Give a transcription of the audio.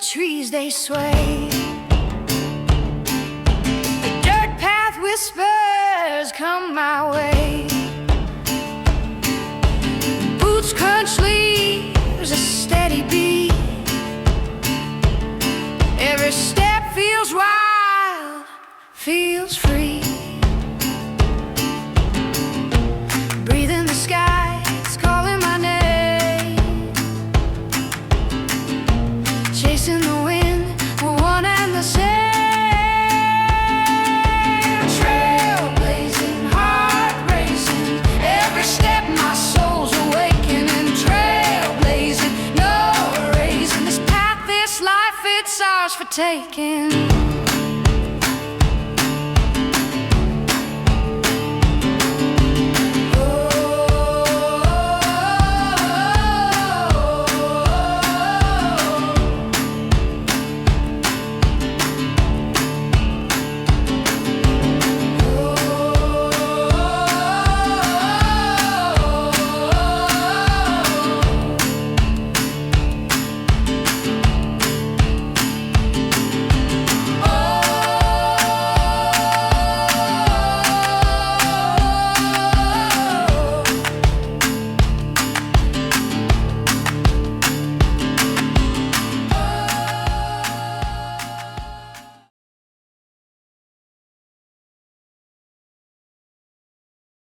trees they sway. The dirt path whispers come my way. Boots crunch leaves a steady beat. Every step feels wild, feels free. Breathing the sky, it's calling my name. Chasing the wind, we're one and the same. Trailblazing, heart racing, every step my soul's awakening. Trailblazing, no erasing. This path, this life, it's ours for taking.